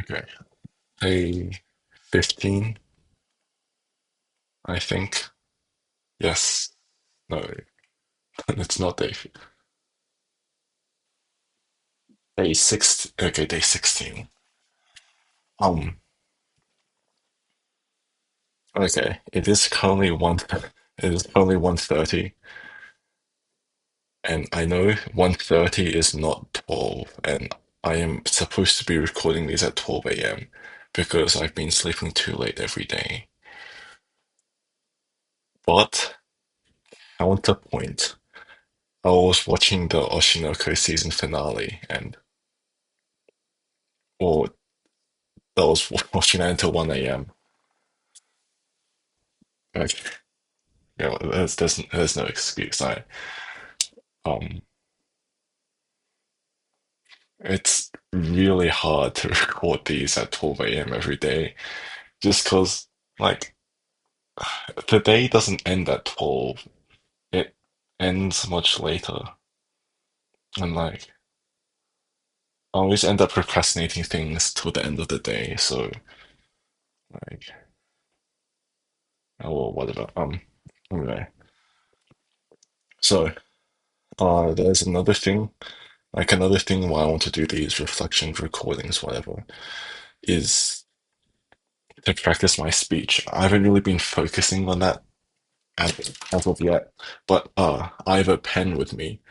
Okay. Day 15, I think. Yes. No, it's not day 6. Okay, day 16. Um, okay. It is currently 1:30, and I know 1:30 is not 12, and I am supposed to be recording these at 12 a.m. because I've been sleeping too late every day. But I want to point. I was watching the Oshinoko season finale, and well, I was watching that until 1 a.m. Like, there's no excuse. Um, it's really hard to record these at 12 a.m. every day, just because, like, the day doesn't end at 12. It ends much later, and like, I always end up procrastinating things till the end of the day. So, like, oh, well, whatever. Anyway, so, there's another thing why I want to do these reflections, recordings, whatever, is to practice my speech. I haven't really been focusing on that as of yet, but I have a pen with me,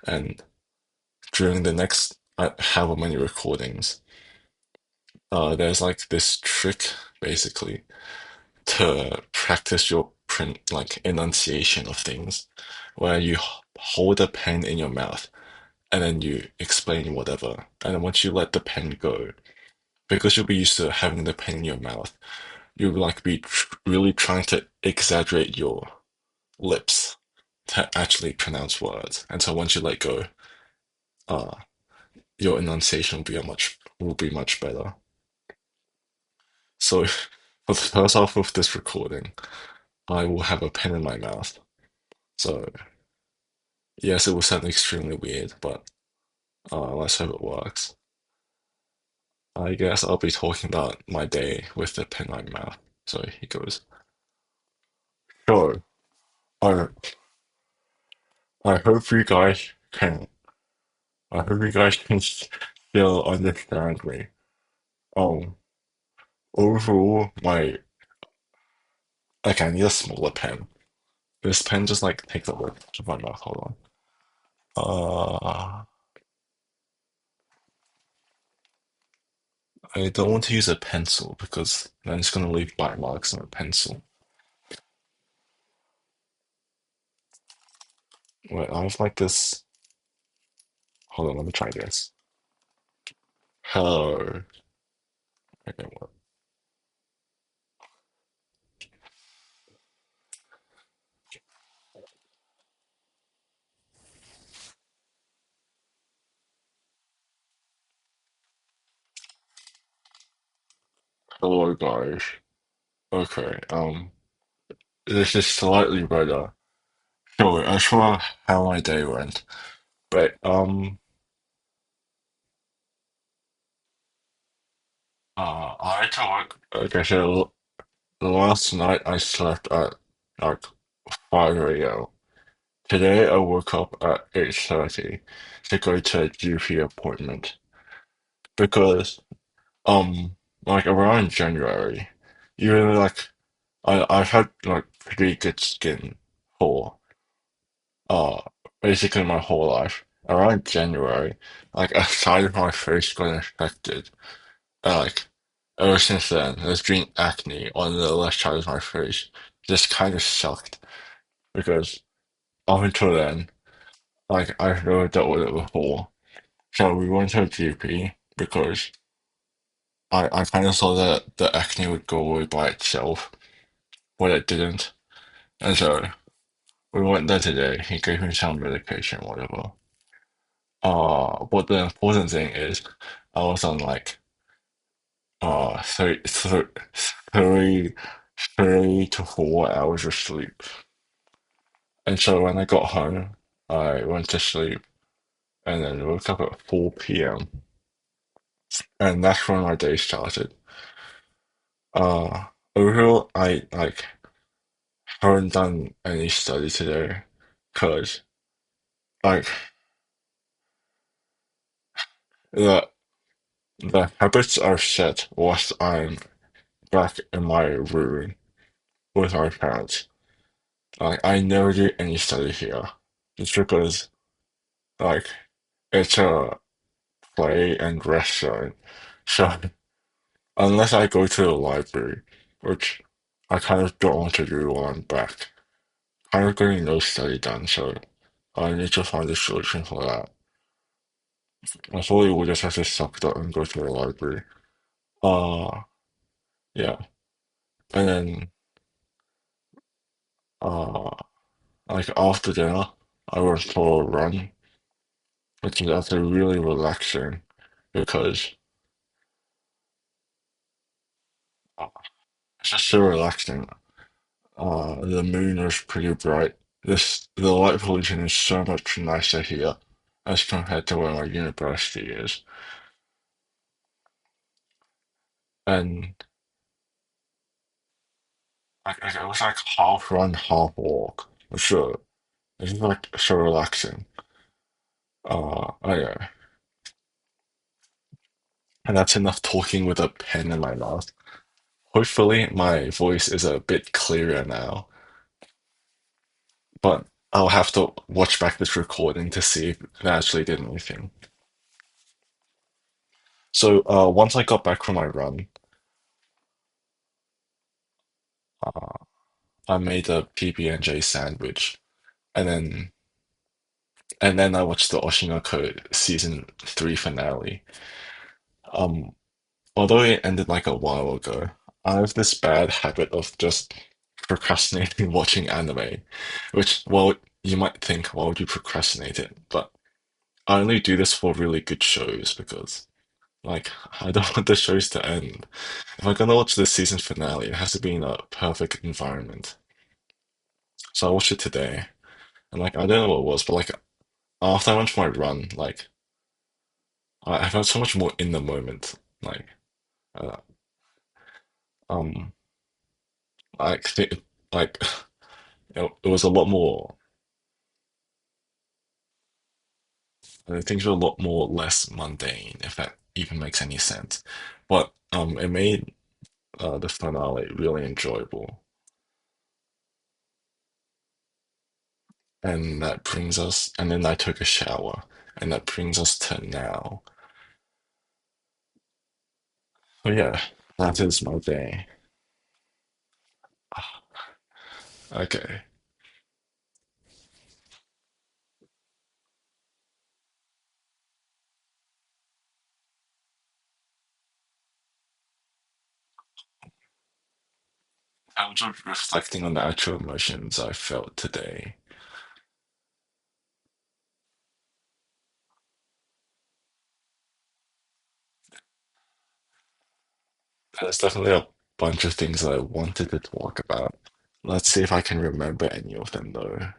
and during the next however many recordings, there's like this trick basically to practice your print like enunciation of things, where you hold a pen in your mouth and then you explain whatever, and then once you let the pen go, because you'll be used to having the pen in your mouth, you'll like be really trying to exaggerate your lips to actually pronounce words. And so once you let go, uh, your enunciation will be much better. So for the first half of this recording, I will have a pen in my mouth. So yes, it will sound extremely weird, but let's hope it works. I guess I'll be talking about my day with the pen in my mouth. So he goes, sure. I I hope you guys can I hope you guys can still understand me. Um, overall, my like I need a smaller pen. This pen just like takes up way of my mouth. Hold on. I don't want to use a pencil because then it's gonna leave bite marks on a pencil. Wait, I have like this. Hold on, let me try this. Hello. Okay, what? Hello, guys. Okay, this is slightly better. Sure, I saw how my day went. But I had to work. Okay, so last night I slept at like 5 a.m. Today I woke up at 8:30 to go to a GP appointment because like around January, even like I've had like pretty good skin for uh basically my whole life. Around January, like a side of my face got infected. Like ever since then, there's been acne on the left side of my face. Just kind of sucked because up until then, like I've never dealt with it before. So we went to a GP because I kind of thought that the acne would go away by itself, but it didn't. And so we went there today. He gave me some medication, whatever. But the important thing is, I was on like uh three, three, three, 3 to 4 hours of sleep. And so when I got home, I went to sleep and then woke up at 4 p.m. and that's when my day started. Overall, I haven't done any study today, cause like the the habits are set once I'm back in my room with my parents. Like I never do any study here, just because like it's a play and rest zone. So unless I go to the library, which I kind of don't want to do while I'm back, kind of getting no study done, so I need to find a solution for that. I probably will just have to suck it up and go to the library. Uh, yeah. And then, uh, like after dinner, I went for a run, which is actually really relaxing because uh, it's just so relaxing. The moon is pretty bright. The light pollution is so much nicer here as compared to where my university is. And it was like half run, half walk. So it's like so relaxing. Yeah. And that's enough talking with a pen in my mouth. Hopefully, my voice is a bit clearer now, but I'll have to watch back this recording to see if it actually did anything. So, once I got back from my run, uh, I made a PB&J sandwich, and then I watched the Oshinoko season 3 finale. Um, Although it ended like a while ago, I have this bad habit of just procrastinating watching anime, which, well, you might think, why would you procrastinate it? But I only do this for really good shows because, like, I don't want the shows to end. If I'm gonna watch the season finale, it has to be in a perfect environment. So I watched it today, and like, I don't know what it was, but like, after I went for my run, like, I felt so much more in the moment. Like, uh, um, like, like, it was a lot more. Things were a lot more less mundane, if that even makes any sense. But it made the finale really enjoyable, and that brings us. And then I took a shower, and that brings us to now. So yeah, that is my day. Okay, I was just reflecting on the actual emotions I felt today. There's definitely a bunch of things that I wanted to talk about. Let's see if I can remember any of them though.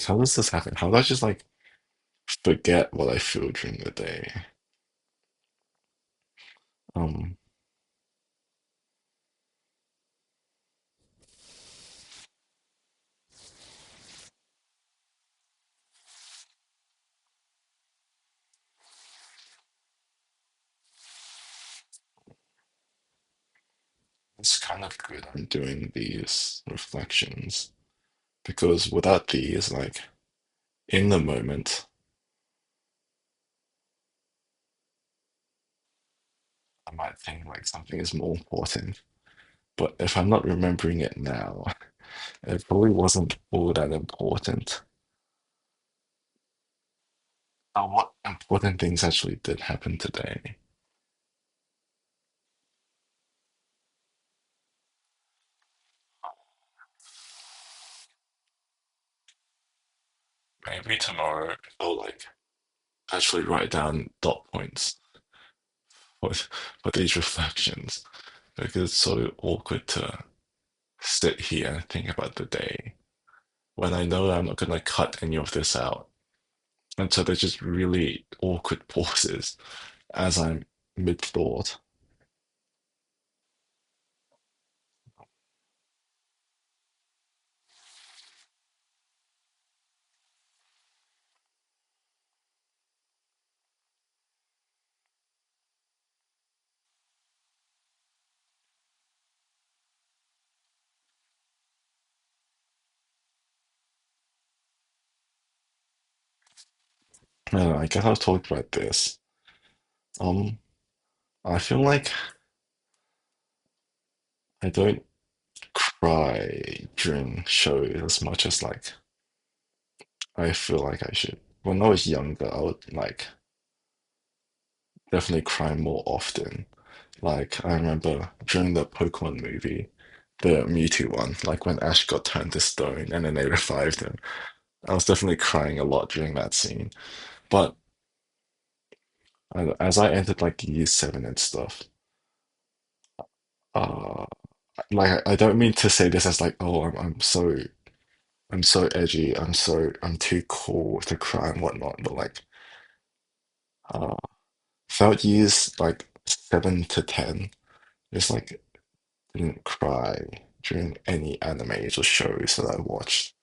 How does this happen? How do I just like forget what I feel during the day? Um, it's kind of good I'm doing these reflections because without these, like in the moment, I might think like something is more important. But if I'm not remembering it now, it probably wasn't all that important. What important things actually did happen today? Maybe tomorrow I'll like actually write down dot points for, for these reflections because it's so awkward to sit here and think about the day when I know that I'm not gonna cut any of this out. And so there's just really awkward pauses as I'm mid-thought. I don't know, I guess I've talked about this. Um, I feel like I don't cry during shows as much as like I feel like I should. When I was younger, I would like definitely cry more often. Like I remember during the Pokemon movie, the Mewtwo one, like when Ash got turned to stone and then they revived him. I was definitely crying a lot during that scene. But as I entered like year 7 and stuff, uh, like I don't mean to say this as like, oh, I'm so edgy, I'm too cool to cry and whatnot, but like uh throughout years like 7 to 10, just like didn't cry during any animes or shows that I watched.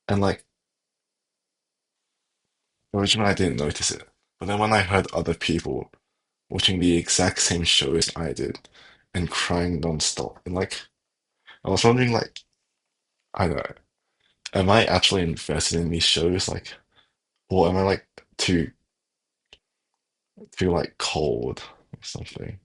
And like originally I didn't notice it. But then when I heard other people watching the exact same show as I did and crying non-stop, and like I was wondering like, I don't know, am I actually invested in these shows? Like, or am I like too like cold or something?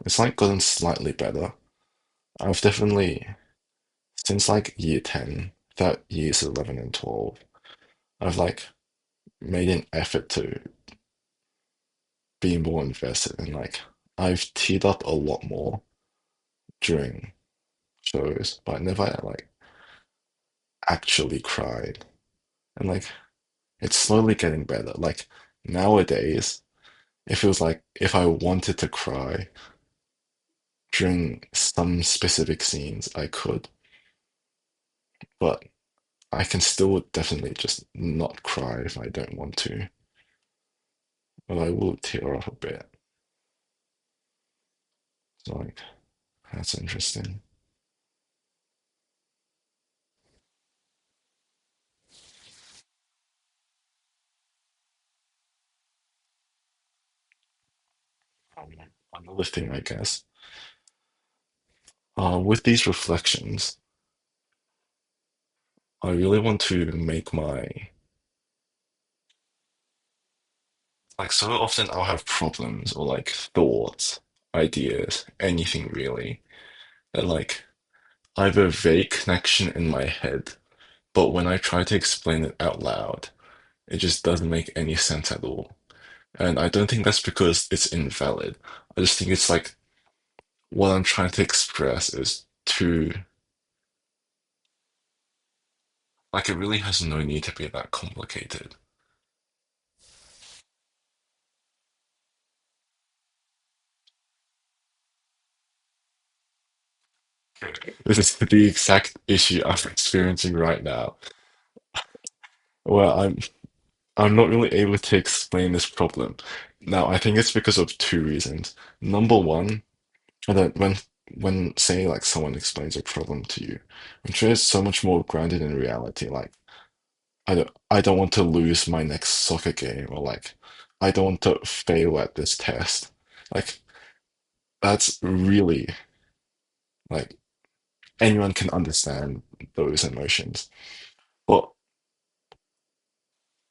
It's like gotten slightly better. I've definitely since like year 10, that years 11 and 12, I've like made an effort to be more invested and like I've teared up a lot more during shows, but I never like actually cried. And like it's slowly getting better. Like nowadays, it feels like if I wanted to cry during some specific scenes, I could, but I can still definitely just not cry if I don't want to. But I will tear up a bit. So like that's interesting. Um, Another thing, I guess, with these reflections, I really want to make my like so often I'll have problems or like thoughts, ideas, anything really, that like I have a vague connection in my head, but when I try to explain it out loud, it just doesn't make any sense at all. And I don't think that's because it's invalid. I just think it's like what I'm trying to express is too, like it really has no need to be that complicated. This is the exact issue I'm experiencing right now. Well, I'm not really able to explain this problem. Now, I think it's because of two reasons. Number one, that when say like someone explains a problem to you, I'm sure it's so much more grounded in reality. Like I don't want to lose my next soccer game, or like I don't want to fail at this test. Like that's really like anyone can understand those emotions. But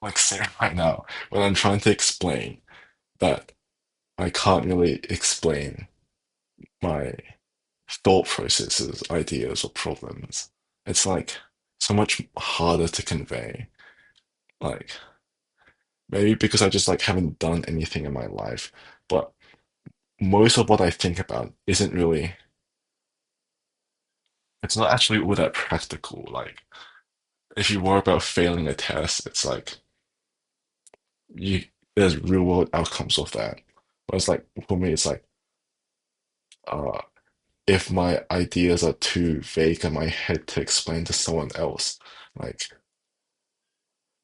like say right now, when I'm trying to explain that I can't really explain my thought processes, ideas, or problems. It's like so much harder to convey. Like maybe because I just like haven't done anything in my life, but most of what I think about isn't really, it's not actually all that practical. Like if you worry about failing a test, it's like you there's real world outcomes of that. But it's like for me, it's like uh if my ideas are too vague in my head to explain to someone else. Like,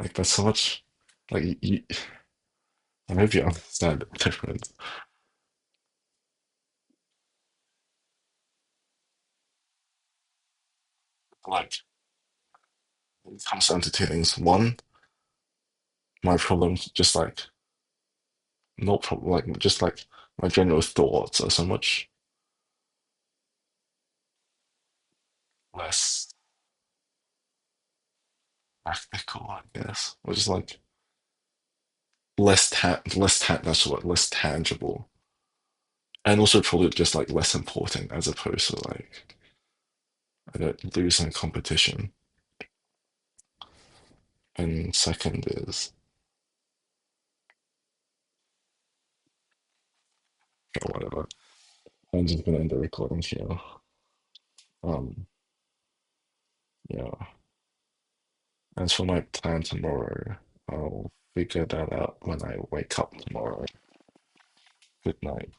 like that's so much. Like, I hope you understand the difference. Like, it comes down to two things. One, my problems, just like not problem, like just like my general thoughts are so much less practical, I guess, or just like that's what less tangible, and also probably just like less important as opposed to like I don't lose in competition. And second is or whatever. I'm just gonna end the recording here. Um, yeah. As for my plan tomorrow, I'll figure that out when I wake up tomorrow. Good night.